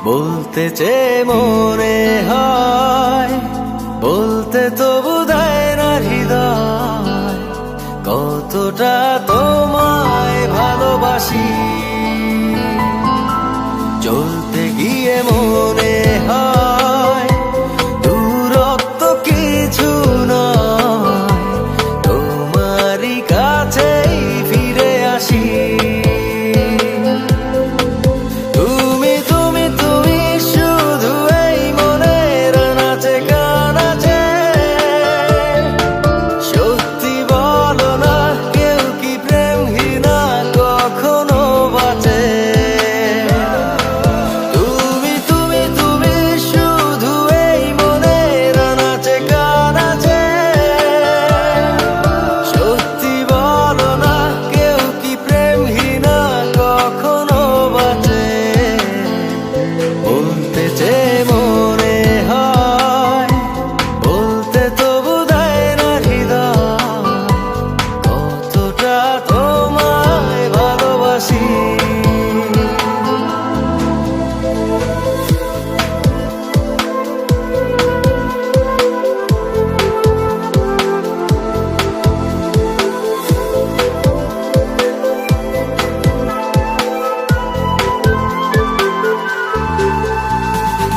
বলতে চেয়ে মনে হয়, বলতে তবু দেয় না হৃদয়, কতটা তোমায় ভালোবাসি। চলতে গিয়ে মনে হয় দূরত্ব কিছু নয়, তোমারই কাছেই ফিরে আসি।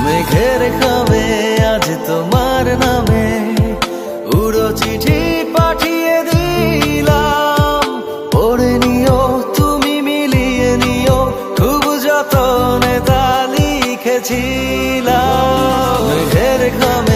মেঘের খামে আজ তোমার নামে উড়ো চিঠি পাঠিয়ে দিলাম, পড়ে নিও তুমি মিলিয়ে নিও, খুব যতনে তা লিখেছিলাম। মেঘের খামে